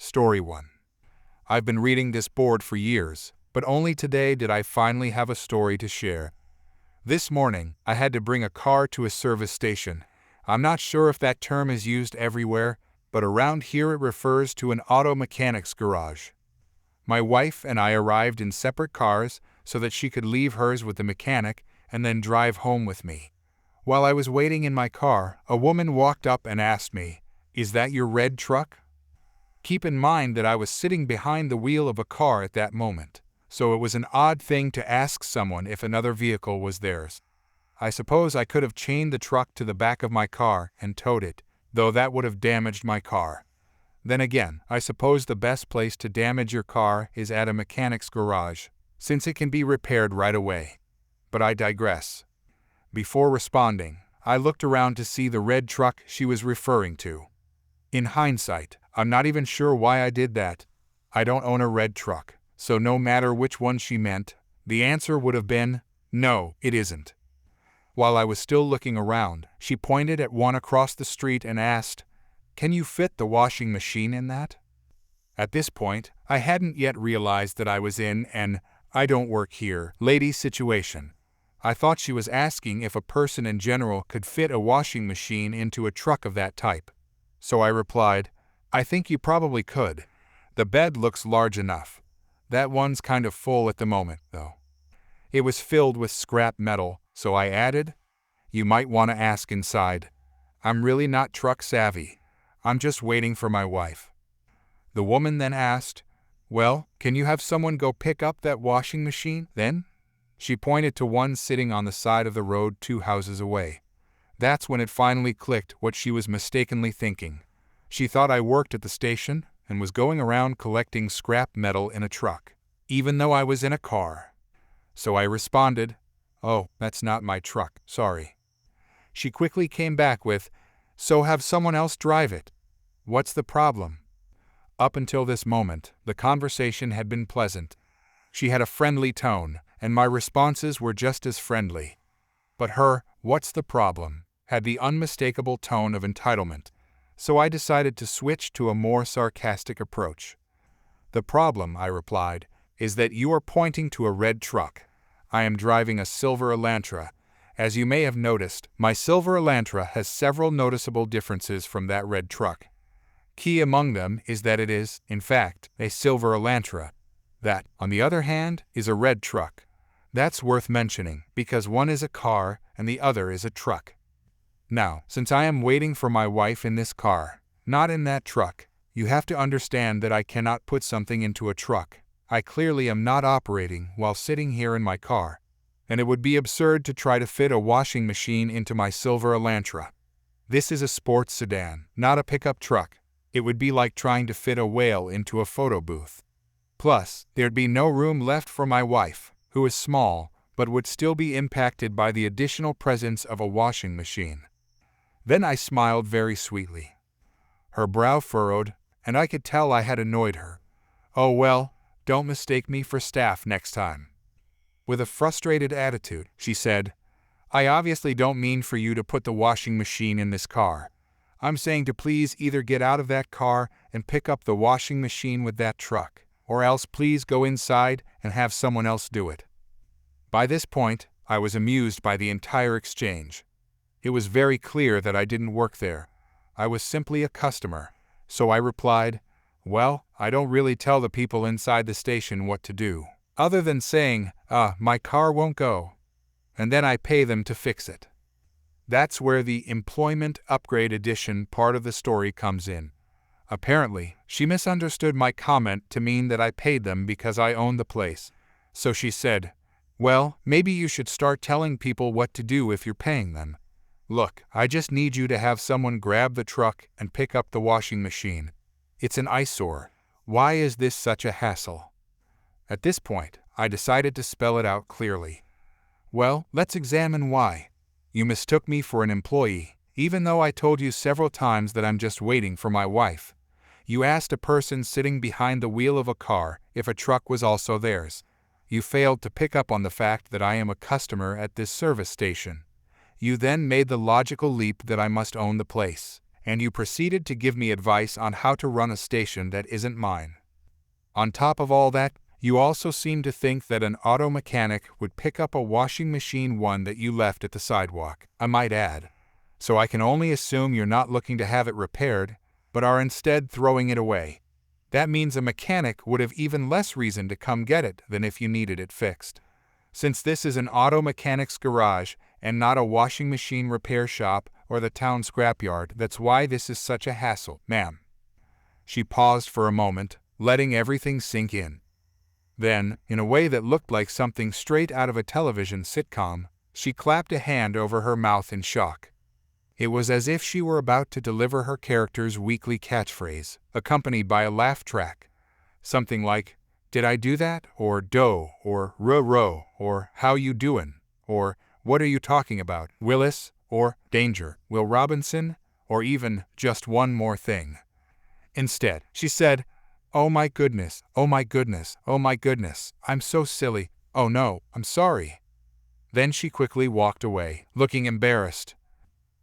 Story 1. I've been reading this board for years, but only today did I finally have a story to share. This morning, I had to bring a car to a service station. I'm not sure if that term is used everywhere, but around here it refers to an auto mechanic's garage. My wife and I arrived in separate cars so that she could leave hers with the mechanic and then drive home with me. While I was waiting in my car, a woman walked up and asked me, "Is that your red truck?" Keep in mind that I was sitting behind the wheel of a car at that moment, so it was an odd thing to ask someone if another vehicle was theirs. I suppose I could have chained the truck to the back of my car and towed it, though that would have damaged my car. Then again, I suppose the best place to damage your car is at a mechanic's garage, since it can be repaired right away. But I digress. Before responding, I looked around to see the red truck she was referring to. In hindsight, I'm not even sure why I did that. I don't own a red truck, so no matter which one she meant, the answer would have been, no, it isn't. While I was still looking around, she pointed at one across the street and asked, "Can you fit the washing machine in that?" At this point, I hadn't yet realized that I was in an "I don't work here" lady situation. I thought she was asking if a person in general could fit a washing machine into a truck of that type. So I replied, "I think you probably could. The bed looks large enough. That one's kind of full at the moment, though." It was filled with scrap metal, so I added, "You might want to ask inside. I'm really not truck savvy. I'm just waiting for my wife." The woman then asked, "Well, can you have someone go pick up that washing machine, then?" She pointed to one sitting on the side of the road 2 houses away. That's when it finally clicked what she was mistakenly thinking. She thought I worked at the station and was going around collecting scrap metal in a truck, even though I was in a car. So I responded, "Oh, that's not my truck, sorry." She quickly came back with, "So have someone else drive it. What's the problem?" Up until this moment, the conversation had been pleasant. She had a friendly tone, and my responses were just as friendly. But her, "What's the problem?" had the unmistakable tone of entitlement, so I decided to switch to a more sarcastic approach. "The problem," I replied, "is that you are pointing to a red truck. I am driving a silver Elantra. As you may have noticed, my silver Elantra has several noticeable differences from that red truck. Key among them is that it is, in fact, a silver Elantra. That, on the other hand, is a red truck. That's worth mentioning, because one is a car and the other is a truck. Now, since I am waiting for my wife in this car, not in that truck, you have to understand that I cannot put something into a truck. I clearly am not operating while sitting here in my car, and it would be absurd to try to fit a washing machine into my silver Elantra. This is a sports sedan, not a pickup truck. It would be like trying to fit a whale into a photo booth. Plus, there'd be no room left for my wife, who is small, but would still be impacted by the additional presence of a washing machine." Then I smiled very sweetly. Her brow furrowed, and I could tell I had annoyed her. "Oh well, don't mistake me for staff next time." With a frustrated attitude, she said, "I obviously don't mean for you to put the washing machine in this car. I'm saying to please either get out of that car and pick up the washing machine with that truck, or else please go inside and have someone else do it." By this point, I was amused by the entire exchange. It was very clear that I didn't work there. I was simply a customer, so I replied, "Well, I don't really tell the people inside the station what to do, other than saying, my car won't go, and then I pay them to fix it." That's where the Employment Upgrade Edition part of the story comes in. Apparently, she misunderstood my comment to mean that I paid them because I owned the place. So she said, "Well, maybe you should start telling people what to do if you're paying them. Look, I just need you to have someone grab the truck and pick up the washing machine. It's an eyesore. Why is this such a hassle?" At this point, I decided to spell it out clearly. "Well, let's examine why. You mistook me for an employee, even though I told you several times that I'm just waiting for my wife. You asked a person sitting behind the wheel of a car if a truck was also theirs. You failed to pick up on the fact that I am a customer at this service station. You then made the logical leap that I must own the place, And you proceeded to give me advice on how to run a station that isn't mine. On top of all that, you also seem to think that an auto mechanic would pick up a washing machine one that you left at the sidewalk, I might add. So I can only assume you're not looking to have it repaired, but are instead throwing it away. That means a mechanic would have even less reason to come get it than if you needed it fixed. Since this is an auto mechanic's garage and not a washing machine repair shop or the town scrapyard, that's why this is such a hassle, ma'am. She paused for a moment, letting everything sink in. Then, in a way that looked like something straight out of a television sitcom, she clapped a hand over her mouth in shock. It was as if she were about to deliver her character's weekly catchphrase, accompanied by a laugh track. Something like, "Did I do that?" or "Doe," or "Ruh-roh," or "How you doin'?" or "What are you talking about, Willis?" or "Danger, Will Robinson?" or even "Just one more thing." Instead, she said, "Oh my goodness, oh my goodness, oh my goodness, I'm so silly, oh no, I'm sorry." Then she quickly walked away, looking embarrassed.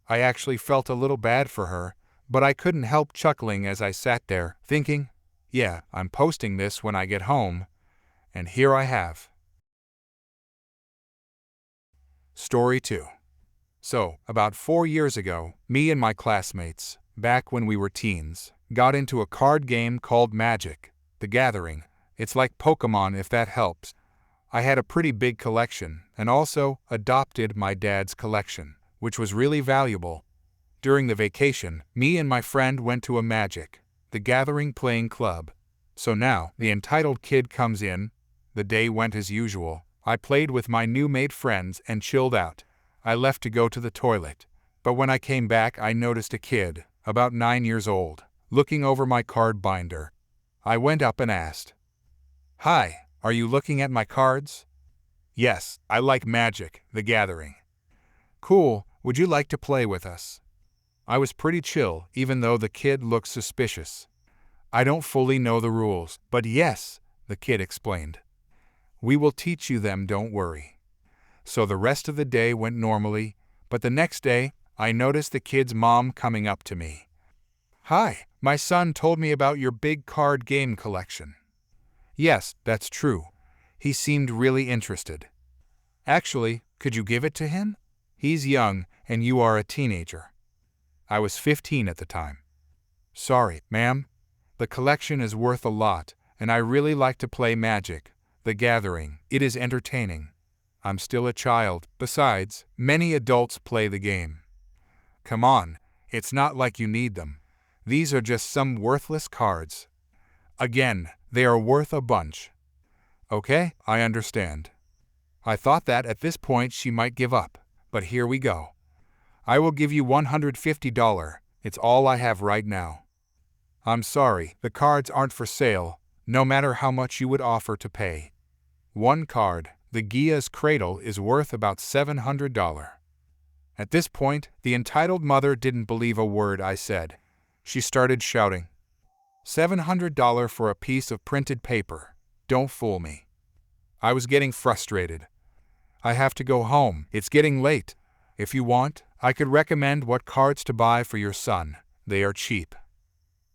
I actually felt a little bad for her, but I couldn't help chuckling as I sat there, thinking, yeah, I'm posting this when I get home, and here I have. Story 2. So, about 4 years ago, me and my classmates, back when we were teens, got into a card game called Magic: The Gathering. It's like Pokemon, if that helps. I had a pretty big collection, and also adopted my dad's collection, which was really valuable. During the vacation, me and my friend went to a Magic: The Gathering playing club. So now, the entitled kid comes in. The day went as usual. I played with my new-made friends and chilled out. I left to go to the toilet. But when I came back, I noticed a kid, about 9 years old, looking over my card binder. I went up and asked, "Hi, are you looking at my cards?" "Yes, I like Magic: The Gathering." "Cool, would you like to play with us?" I was pretty chill, even though the kid looked suspicious. "I don't fully know the rules, but yes," the kid explained. "We will teach you them, don't worry." So the rest of the day went normally, but the next day, I noticed the kid's mom coming up to me. "Hi, my son told me about your big card game collection." "Yes, that's true." He seemed really interested. "Actually, could you give it to him? He's young, and you are a teenager." I was 15 at the time. "Sorry, ma'am. The collection is worth a lot, and I really like to play Magic: The Gathering. It is entertaining. I'm still a child. Besides, many adults play the game." "Come on, it's not like you need them. These are just some worthless cards." "Again, they are worth a bunch." "Okay, I understand." I thought that at this point she might give up, but here we go. "I will give you $150. It's all I have right now." "I'm sorry, the cards aren't for sale, no matter how much you would offer to pay. One card, the Gia's Cradle, is worth about $700. At this point, the entitled mother didn't believe a word I said. She started shouting, "$700 for a piece of printed paper. Don't fool me." I was getting frustrated. "I have to go home. It's getting late. If you want, I could recommend what cards to buy for your son. They are cheap."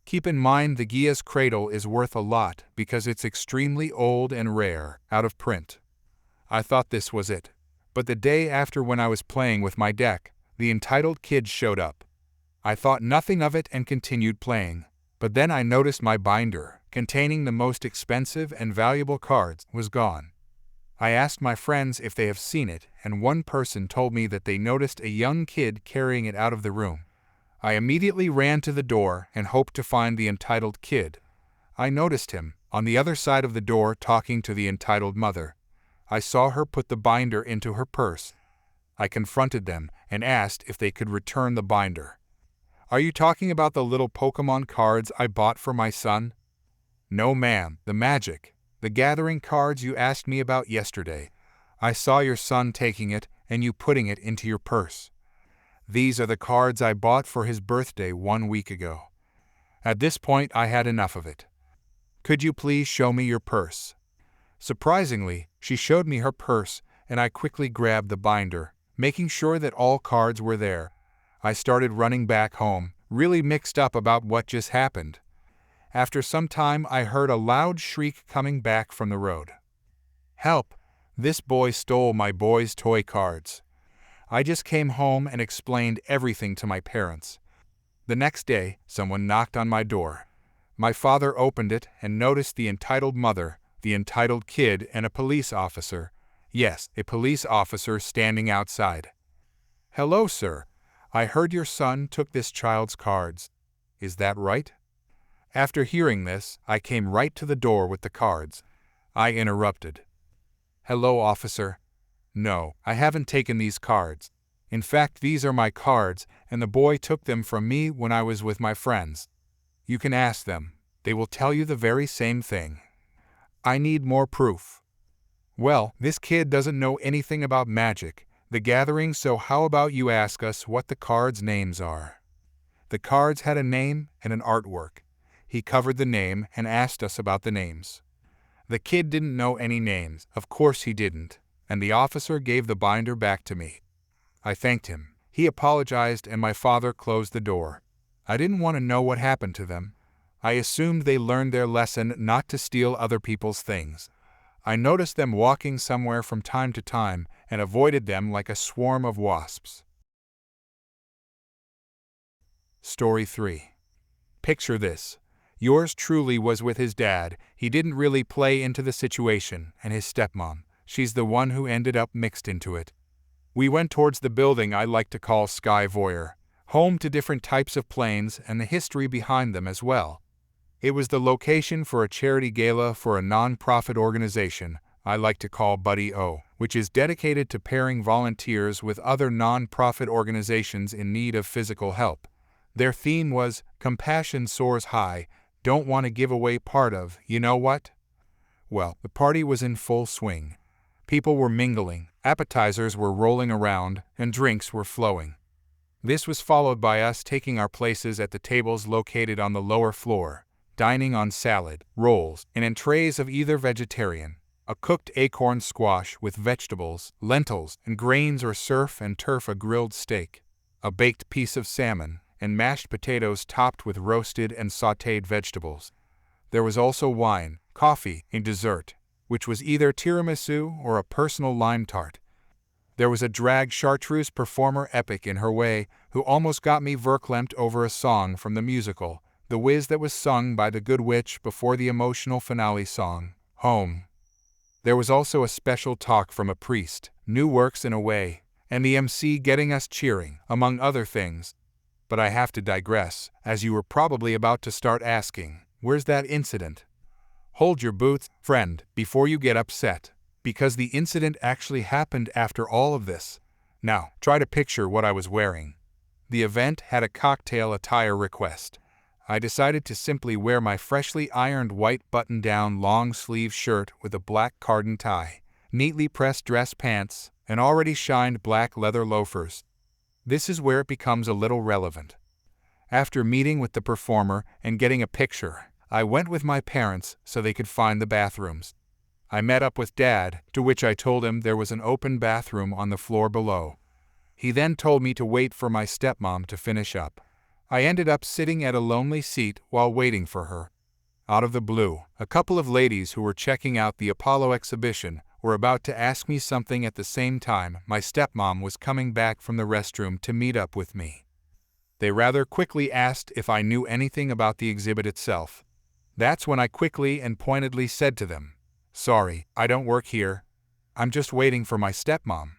Keep in mind the Gia's Cradle is worth a lot because it's extremely old and rare, out of print. I thought this was it. But the day after, when I was playing with my deck, the entitled kid showed up. I thought nothing of it and continued playing. But then I noticed my binder, containing the most expensive and valuable cards, was gone. I asked my friends if they have seen it, and one person told me that they noticed a young kid carrying it out of the room. I immediately ran to the door and hoped to find the entitled kid. I noticed him, on the other side of the door, talking to the entitled mother. I saw her put the binder into her purse. I confronted them and asked if they could return the binder. "Are you talking about the little Pokemon cards I bought for my son?" "No, ma'am, the Magic: The Gathering cards you asked me about yesterday. I saw your son taking it and you putting it into your purse. These are the cards I bought for his birthday 1 week ago." At this point, I had enough of it. "Could you please show me your purse?" Surprisingly, she showed me her purse, and I quickly grabbed the binder, making sure that all cards were there. I started running back home, really mixed up about what just happened. After some time, I heard a loud shriek coming back from the road. "Help! This boy stole my boy's toy cards." I just came home and explained everything to my parents. The next day, someone knocked on my door. My father opened it and noticed the entitled mother, the entitled kid, and a police officer. Yes, a police officer standing outside. "Hello, sir. I heard your son took this child's cards. Is that right?" After hearing this, I came right to the door with the cards. I interrupted. "Hello, officer. No, I haven't taken these cards. In fact, these are my cards, and the boy took them from me when I was with my friends. You can ask them. They will tell you the very same thing. I need more proof." "Well, this kid doesn't know anything about Magic the Gathering, so how about you ask us what the cards' names are?" The cards had a name and an artwork. He covered the name and asked us about the names. The kid didn't know any names, of course he didn't, and the officer gave the binder back to me. I thanked him. He apologized and my father closed the door. I didn't want to know what happened to them. I assumed they learned their lesson not to steal other people's things. I noticed them walking somewhere from time to time and avoided them like a swarm of wasps. Story 3. Picture this. Yours truly was with his dad. He didn't really play into the situation, and his stepmom, she's the one who ended up mixed into it. We went towards the building I like to call Sky Voyeur, home to different types of planes and the history behind them as well. It was the location for a charity gala for a non-profit organization I like to call Buddy O, which is dedicated to pairing volunteers with other non-profit organizations in need of physical help. Their theme was Compassion Soars High, don't want to give away part of, you know what? Well, the party was in full swing. People were mingling, appetizers were rolling around, and drinks were flowing. This was followed by us taking our places at the tables located on the lower floor, dining on salad, rolls, and entrees of either vegetarian, a cooked acorn squash with vegetables, lentils, and grains, or surf and turf a grilled steak, a baked piece of salmon, and mashed potatoes topped with roasted and sautéed vegetables. There was also wine, coffee, and dessert, which was either tiramisu or a personal lime tart. There was a drag chartreuse performer epic in her way who almost got me verklempt over a song from the musical The Wiz that was sung by the Good Witch before the emotional finale song, Home. There was also a special talk from a priest, new works in a way, and the MC getting us cheering, among other things. But I have to digress, as you were probably about to start asking, where's that incident? Hold your boots, friend, before you get upset, because the incident actually happened after all of this. Now, try to picture what I was wearing. The event had a cocktail attire request. I decided to simply wear my freshly ironed white button-down long-sleeve shirt with a black cardon tie, neatly pressed dress pants, and already shined black leather loafers. This is where it becomes a little relevant. After meeting with the performer and getting a picture, I went with my parents so they could find the bathrooms. I met up with Dad, to which I told him there was an open bathroom on the floor below. He then told me to wait for my stepmom to finish up. I ended up sitting at a lonely seat while waiting for her. Out of the blue, a couple of ladies who were checking out the Apollo exhibition were about to ask me something at the same time my stepmom was coming back from the restroom to meet up with me. They rather quickly asked if I knew anything about the exhibit itself. That's when I quickly and pointedly said to them, "Sorry, I don't work here. I'm just waiting for my stepmom."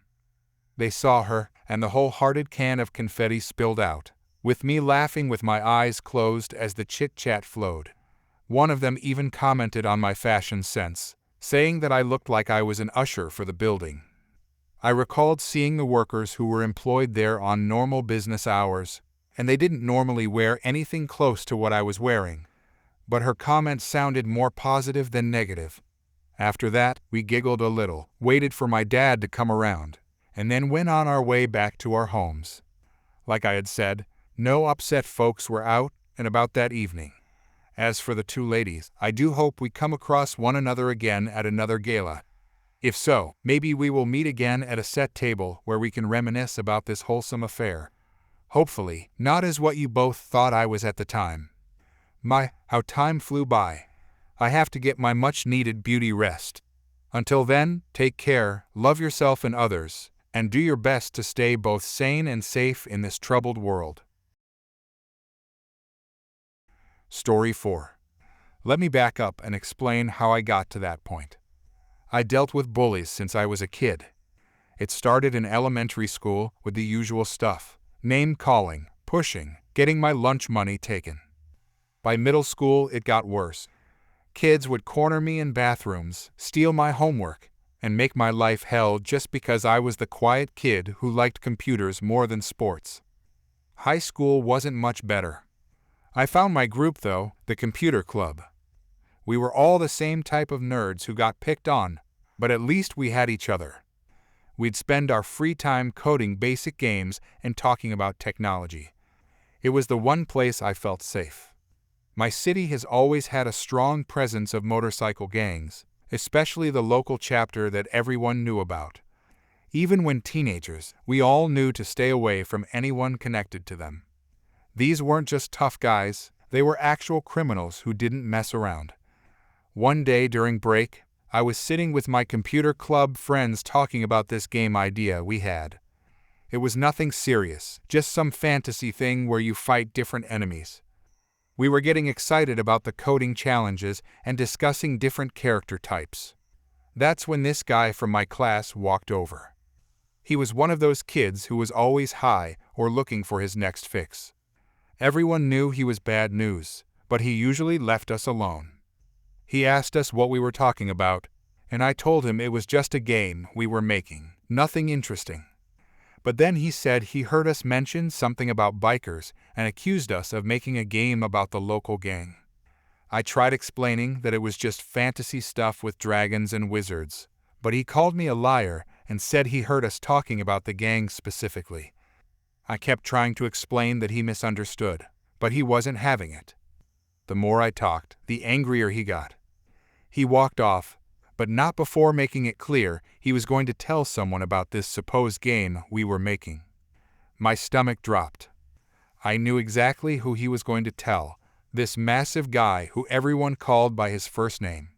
They saw her, and the wholehearted can of confetti spilled out, with me laughing with my eyes closed as the chit-chat flowed. One of them even commented on my fashion sense, saying that I looked like I was an usher for the building. I recalled seeing the workers who were employed there on normal business hours, and they didn't normally wear anything close to what I was wearing. But her comment sounded more positive than negative. After that, we giggled a little, waited for my dad to come around, and then went on our way back to our homes. Like I had said, no upset folks were out and about that evening. As for the two ladies, I do hope we come across one another again at another gala. If so, maybe we will meet again at a set table where we can reminisce about this wholesome affair. Hopefully, not as what you both thought I was at the time. How time flew by. I have to get my much-needed beauty rest. Until then, take care, love yourself and others, and do your best to stay both sane and safe in this troubled world. Story 4. Let me back up and explain how I got to that point. I dealt with bullies since I was a kid. It started in elementary school with the usual stuff: name-calling, pushing, getting my lunch money taken. By middle school, it got worse. Kids would corner me in bathrooms, steal my homework, and make my life hell just because I was the quiet kid who liked computers more than sports. High school wasn't much better. I found my group though, the computer club. We were all the same type of nerds who got picked on, but at least we had each other. We'd spend our free time coding basic games and talking about technology. It was the one place I felt safe. My city has always had a strong presence of motorcycle gangs, especially the local chapter that everyone knew about. Even when teenagers, we all knew to stay away from anyone connected to them. These weren't just tough guys, they were actual criminals who didn't mess around. One day during break, I was sitting with my computer club friends talking about this game idea we had. It was nothing serious, just some fantasy thing where you fight different enemies. We were getting excited about the coding challenges and discussing different character types. That's when this guy from my class walked over. He was one of those kids who was always high or looking for his next fix. Everyone knew he was bad news, but he usually left us alone. He asked us what we were talking about, and I told him it was just a game we were making, nothing interesting. But then he said he heard us mention something about bikers and accused us of making a game about the local gang. I tried explaining that it was just fantasy stuff with dragons and wizards, but he called me a liar and said he heard us talking about the gang specifically. I kept trying to explain that he misunderstood, but he wasn't having it. The more I talked, the angrier he got. He walked off, but not before making it clear he was going to tell someone about this supposed game we were making. My stomach dropped. I knew exactly who he was going to tell, this massive guy who everyone called by his first name.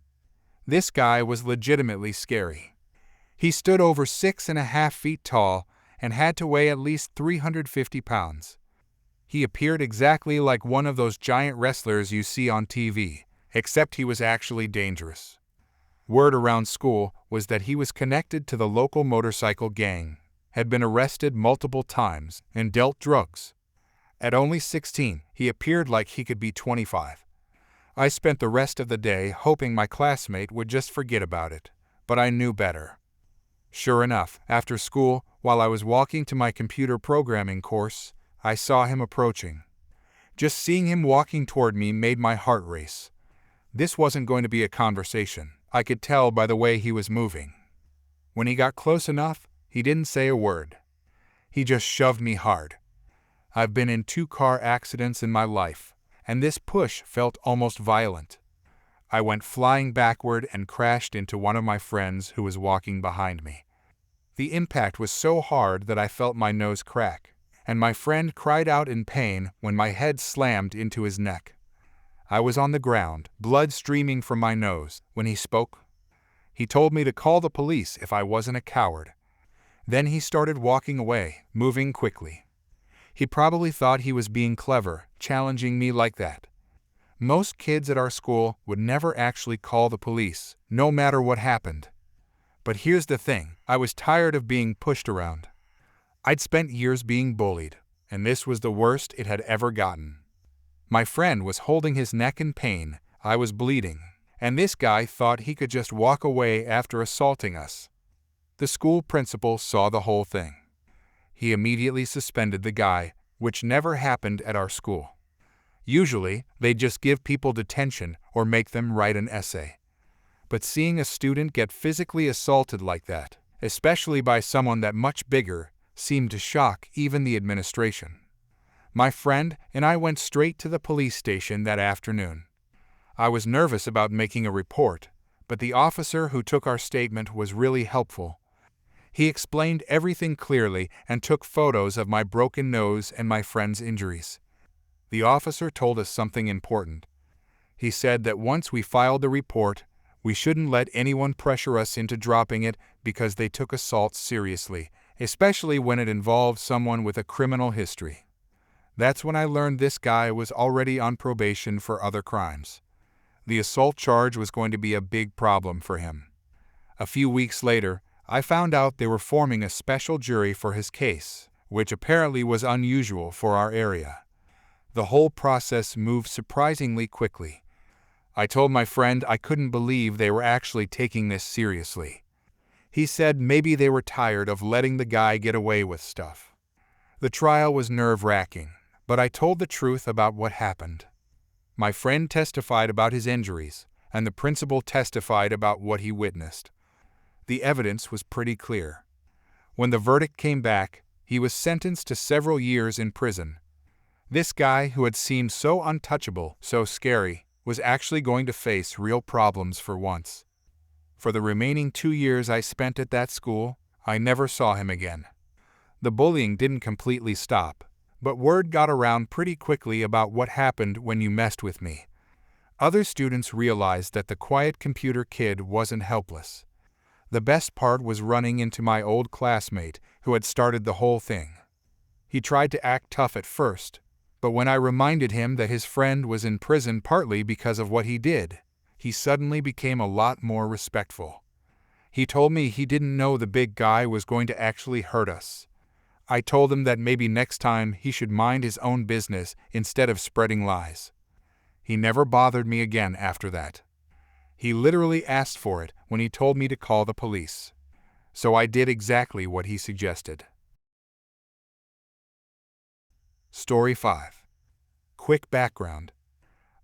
This guy was legitimately scary. He stood over 6.5 feet tall and had to weigh at least 350 pounds. He appeared exactly like one of those giant wrestlers you see on TV, except he was actually dangerous. Word around school was that he was connected to the local motorcycle gang, had been arrested multiple times, and dealt drugs. At only 16, he appeared like he could be 25. I spent the rest of the day hoping my classmate would just forget about it, but I knew better. Sure enough, after school, while I was walking to my computer programming course, I saw him approaching. Just seeing him walking toward me made my heart race. This wasn't going to be a conversation. I could tell by the way he was moving. When he got close enough, he didn't say a word. He just shoved me hard. I've been in 2 car accidents in my life, and this push felt almost violent. I went flying backward and crashed into one of my friends who was walking behind me. The impact was so hard that I felt my nose crack, and my friend cried out in pain when my head slammed into his neck. I was on the ground, blood streaming from my nose, when he spoke. He told me to call the police if I wasn't a coward. Then he started walking away, moving quickly. He probably thought he was being clever, challenging me like that. Most kids at our school would never actually call the police, no matter what happened. But here's the thing, I was tired of being pushed around. I'd spent years being bullied, and this was the worst it had ever gotten. My friend was holding his neck in pain, I was bleeding, and this guy thought he could just walk away after assaulting us. The school principal saw the whole thing. He immediately suspended the guy, which never happened at our school. Usually, they'd just give people detention or make them write an essay. But seeing a student get physically assaulted like that, especially by someone that much bigger, seemed to shock even the administration. My friend and I went straight to the police station that afternoon. I was nervous about making a report, but the officer who took our statement was really helpful. He explained everything clearly and took photos of my broken nose and my friend's injuries. The officer told us something important. He said that once we filed the report, we shouldn't let anyone pressure us into dropping it because they took assault seriously, especially when it involved someone with a criminal history. That's when I learned this guy was already on probation for other crimes. The assault charge was going to be a big problem for him. A few weeks later, I found out they were forming a special jury for his case, which apparently was unusual for our area. The whole process moved surprisingly quickly. I told my friend I couldn't believe they were actually taking this seriously. He said maybe they were tired of letting the guy get away with stuff. The trial was nerve-wracking, but I told the truth about what happened. My friend testified about his injuries, and the principal testified about what he witnessed. The evidence was pretty clear. When the verdict came back, he was sentenced to several years in prison. This guy, who had seemed so untouchable, so scary, was actually going to face real problems for once. For the remaining 2 years I spent at that school, I never saw him again. The bullying didn't completely stop, but word got around pretty quickly about what happened when you messed with me. Other students realized that the quiet computer kid wasn't helpless. The best part was running into my old classmate who had started the whole thing. He tried to act tough at first, but when I reminded him that his friend was in prison partly because of what he did, he suddenly became a lot more respectful. He told me he didn't know the big guy was going to actually hurt us. I told him that maybe next time he should mind his own business instead of spreading lies. He never bothered me again after that. He literally asked for it when he told me to call the police. So I did exactly what he suggested. Story 5. Quick background.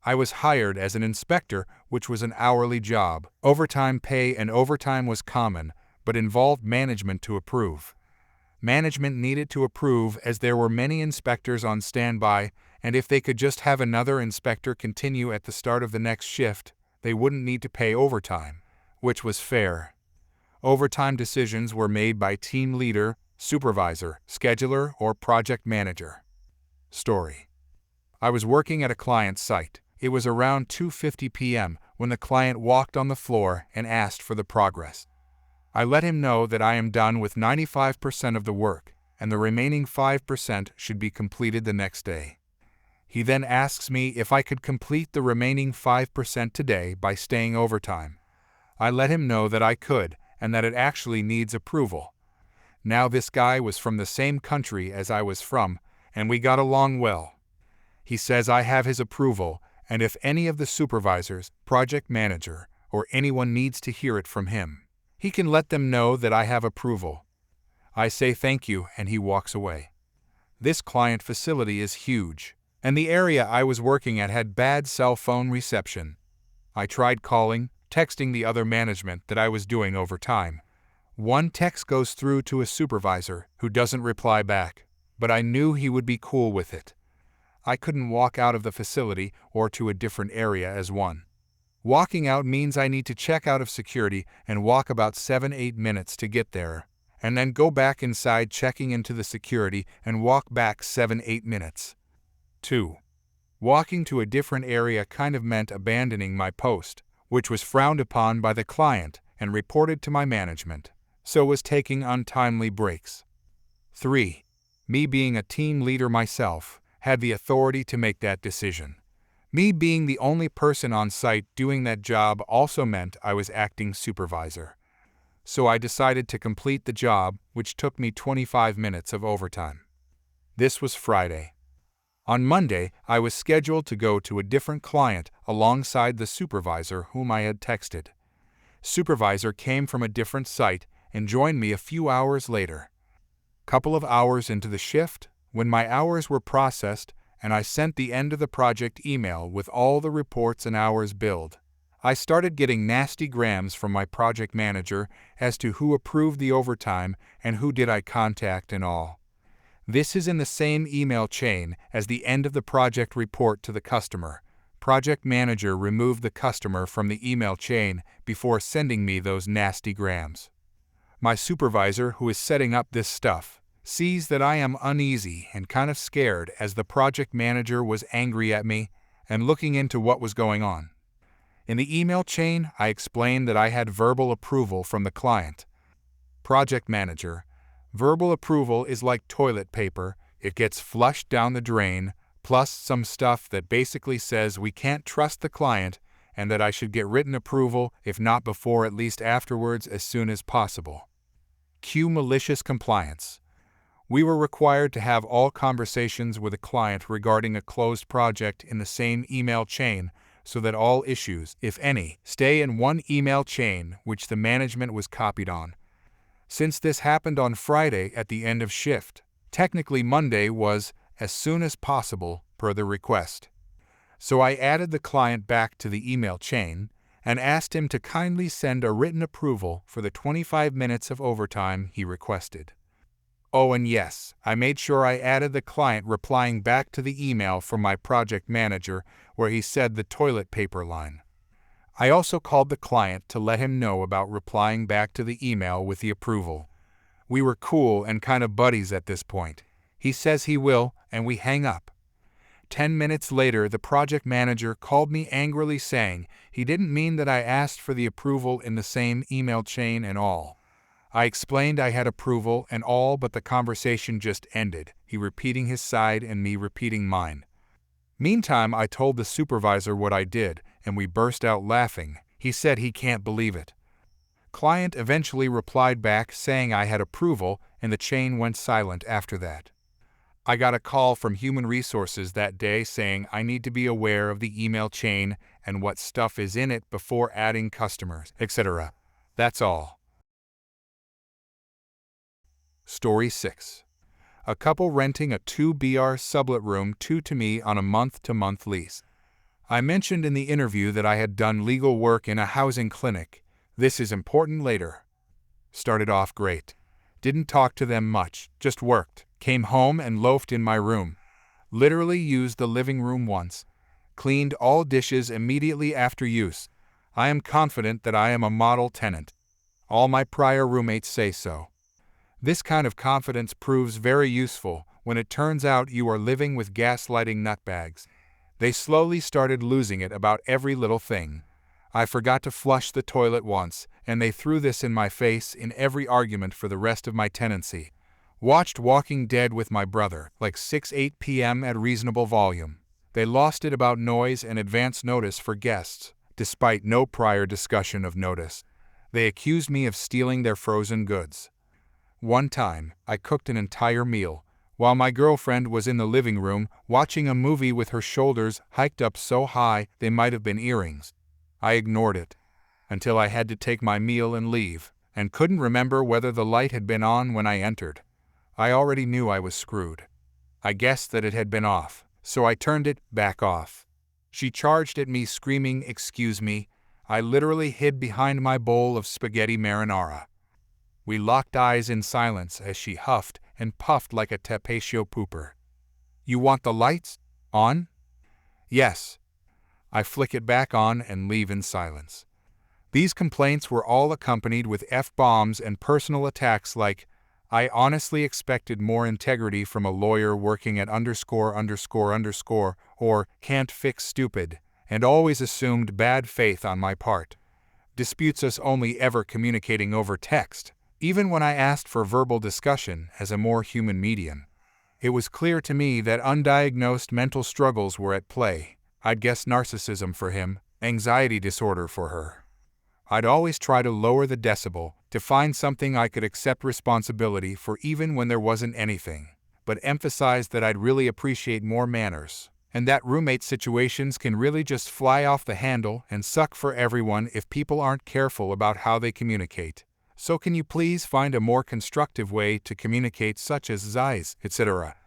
I was hired as an inspector, which was an hourly job. Overtime pay and overtime was common, but involved management to approve. Management needed to approve as there were many inspectors on standby, and if they could just have another inspector continue at the start of the next shift, they wouldn't need to pay overtime, which was fair. Overtime decisions were made by team leader, supervisor, scheduler, or project manager. Story. I was working at a client's site. It was around 2:50 p.m. when the client walked on the floor and asked for the progress. I let him know that I am done with 95% of the work, and the remaining 5% should be completed the next day. He then asks me if I could complete the remaining 5% today by staying overtime. I let him know that I could, and that it actually needs approval. Now this guy was from the same country as I was from, and we got along well. He says I have his approval, and if any of the supervisors, project manager, or anyone needs to hear it from him, he can let them know that I have approval. I say thank you, and he walks away. This client facility is huge, and the area I was working at had bad cell phone reception. I tried calling, texting the other management that I was doing overtime. One text goes through to a supervisor who doesn't reply back, but I knew he would be cool with it. I couldn't walk out of the facility or to a different area as one. Walking out means I need to check out of security and walk about 7-8 minutes to get there, and then go back inside checking into the security and walk back 7-8 minutes. 2. Walking to a different area kind of meant abandoning my post, which was frowned upon by the client and reported to my management, so was taking untimely breaks. 3. Me being a team leader myself, had the authority to make that decision. Me being the only person on site doing that job also meant I was acting supervisor. So I decided to complete the job, which took me 25 minutes of overtime. This was Friday. On Monday, I was scheduled to go to a different client alongside the supervisor whom I had texted. Supervisor came from a different site and joined me a few hours later. Couple of hours into the shift, when my hours were processed and I sent the end of the project email with all the reports and hours billed, I started getting nasty grams from my project manager as to who approved the overtime and who did I contact and all. This is in the same email chain as the end of the project report to the customer. Project manager removed the customer from the email chain before sending me those nasty grams. My supervisor, who is setting up this stuff, sees that I am uneasy and kind of scared as the project manager was angry at me and looking into what was going on. In the email chain, I explained that I had verbal approval from the client. Project manager: verbal approval is like toilet paper, it gets flushed down the drain, plus some stuff that basically says we can't trust the client and that I should get written approval, if not before, at least afterwards, as soon as possible. Cue malicious compliance. We were required to have all conversations with a client regarding a closed project in the same email chain so that all issues, if any, stay in one email chain which the management was copied on. Since this happened on Friday at the end of shift, technically Monday was as soon as possible per the request. So I added the client back to the email chain and asked him to kindly send a written approval for the 25 minutes of overtime he requested. Oh, and yes, I made sure I added the client replying back to the email from my project manager where he said the toilet paper line. I also called the client to let him know about replying back to the email with the approval. We were cool and kind of buddies at this point. He says he will, and we hang up. 10 minutes later, the project manager called me angrily saying he didn't mean that I asked for the approval in the same email chain and all. I explained I had approval and all, but the conversation just ended, he repeating his side and me repeating mine. Meantime, I told the supervisor what I did, and we burst out laughing. He said he can't believe it. Client eventually replied back saying I had approval, and the chain went silent after that. I got a call from Human Resources that day saying I need to be aware of the email chain and what stuff is in it before adding customers, etc. That's all. Story 6. A couple renting a 2BR sublet room 2 to me on a month-to-month lease. I mentioned in the interview that I had done legal work in a housing clinic. This is important later. Started off great. Didn't talk to them much, just worked. Came home and loafed in my room. Literally used the living room once. Cleaned all dishes immediately after use. I am confident that I am a model tenant. All my prior roommates say so. This kind of confidence proves very useful when it turns out you are living with gaslighting nutbags. They slowly started losing it about every little thing. I forgot to flush the toilet once, and they threw this in my face in every argument for the rest of my tenancy. Watched Walking Dead with my brother, like 6-8 p.m. at reasonable volume. They lost it about noise and advance notice for guests, despite no prior discussion of notice. They accused me of stealing their frozen goods. One time, I cooked an entire meal, while my girlfriend was in the living room watching a movie with her shoulders hiked up so high they might have been earrings. I ignored it, until I had to take my meal and leave, and couldn't remember whether the light had been on when I entered. I already knew I was screwed. I guessed that it had been off, so I turned it back off. She charged at me screaming, "Excuse me." I literally hid behind my bowl of spaghetti marinara. We locked eyes in silence as she huffed and puffed like a tapatio pooper. "You want the lights on?" "Yes." I flick it back on and leave in silence. These complaints were all accompanied with F-bombs and personal attacks like, "I honestly expected more integrity from a lawyer working at _____" or "can't fix stupid," and always assumed bad faith on my part. Disputes us only ever communicating over text, even when I asked for verbal discussion as a more human medium. It was clear to me that undiagnosed mental struggles were at play. I'd guess narcissism for him, anxiety disorder for her. I'd always try to lower the decibel, to find something I could accept responsibility for even when there wasn't anything, but emphasize that I'd really appreciate more manners, and that roommate situations can really just fly off the handle and suck for everyone if people aren't careful about how they communicate. So can you please find a more constructive way to communicate, such as Zeiss, etc.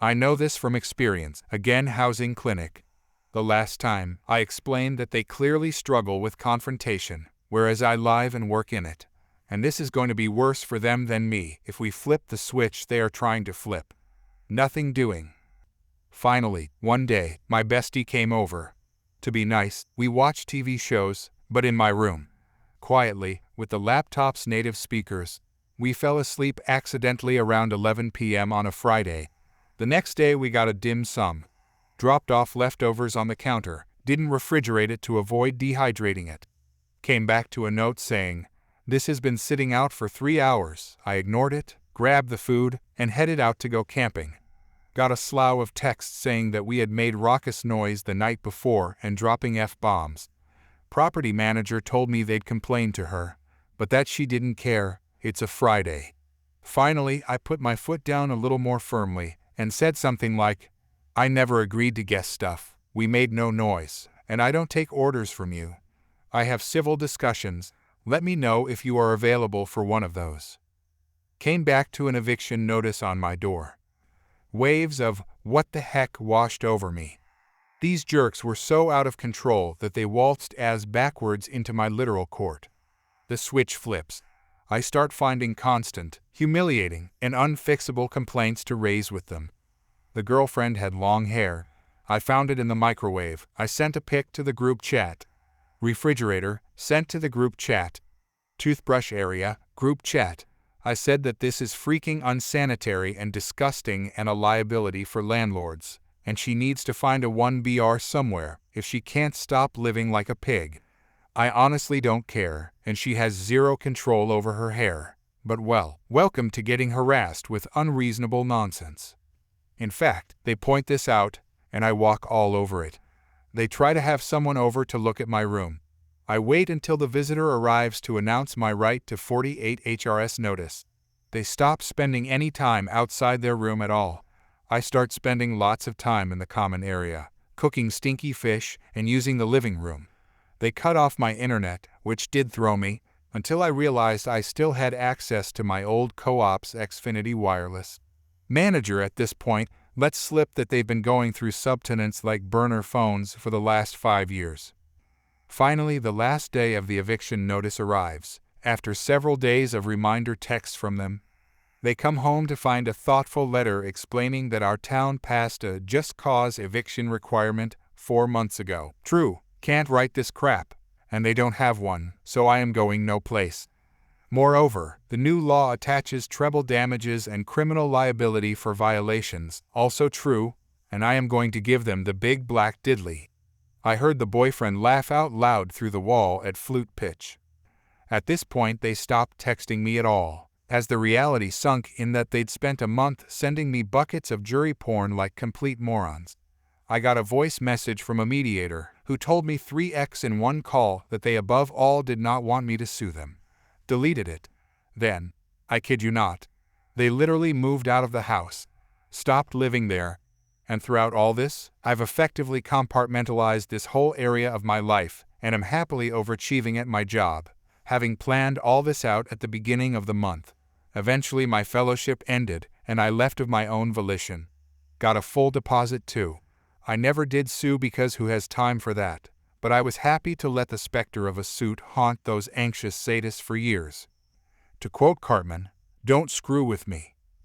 I know this from experience. Again, housing clinic. The last time, I explained that they clearly struggle with confrontation, whereas I live and work in it. And this is going to be worse for them than me if we flip the switch they are trying to flip. Nothing doing. Finally, one day, my bestie came over. To be nice, we watched TV shows, but in my room. Quietly, with the laptop's native speakers. We fell asleep accidentally around 11 p.m. on a Friday. The next day we got a dim sum. Dropped off leftovers on the counter, didn't refrigerate it to avoid dehydrating it. Came back to a note saying, "This has been sitting out for 3 hours." I ignored it, grabbed the food, and headed out to go camping. Got a slough of texts saying that we had made raucous noise the night before and dropping F-bombs. Property manager told me they'd complain to her, but that she didn't care. It's a Friday. Finally, I put my foot down a little more firmly and said something like, "I never agreed to guest stuff. We made no noise, and I don't take orders from you. I have civil discussions. Let me know if you are available for one of those." Came back to an eviction notice on my door. Waves of "what the heck" washed over me. These jerks were so out of control that they waltzed as backwards into my literal court. The switch flips. I start finding constant, humiliating, and unfixable complaints to raise with them. The girlfriend had long hair. I found it in the microwave. I sent a pic to the group chat. Refrigerator, sent to the group chat. Toothbrush area, group chat. I said that this is freaking unsanitary and disgusting and a liability for landlords, and she needs to find a 1BR somewhere if she can't stop living like a pig. I honestly don't care, and she has zero control over her hair. But well, welcome to getting harassed with unreasonable nonsense. In fact, they point this out, and I walk all over it. They try to have someone over to look at my room. I wait until the visitor arrives to announce my right to 48 HRS notice. They stop spending any time outside their room at all. I start spending lots of time in the common area, cooking stinky fish and using the living room. They cut off my internet, which did throw me, until I realized I still had access to my old co-op's Xfinity wireless. Manager at this point lets slip that they've been going through subtenants like burner phones for the last 5 years. Finally, the last day of the eviction notice arrives, after several days of reminder texts from them. They come home to find a thoughtful letter explaining that our town passed a just cause eviction requirement 4 months ago. True, can't write this crap, and they don't have one, so I am going no place. Moreover, the new law attaches treble damages and criminal liability for violations, also true, and I am going to give them the big black diddly. I heard the boyfriend laugh out loud through the wall at flute pitch. At this point they stopped texting me at all, as the reality sunk in that they'd spent a month sending me buckets of jury porn like complete morons. I got a voice message from a mediator who told me 3x in one call that they above all did not want me to sue them. Deleted it. Then, I kid you not, they literally moved out of the house, stopped living there, and throughout all this, I've effectively compartmentalized this whole area of my life and am happily overachieving at my job, having planned all this out at the beginning of the month. Eventually my fellowship ended and I left of my own volition. Got a full deposit too. I never did sue because who has time for that, but I was happy to let the specter of a suit haunt those anxious sadists for years. To quote Cartman, "Don't screw with me."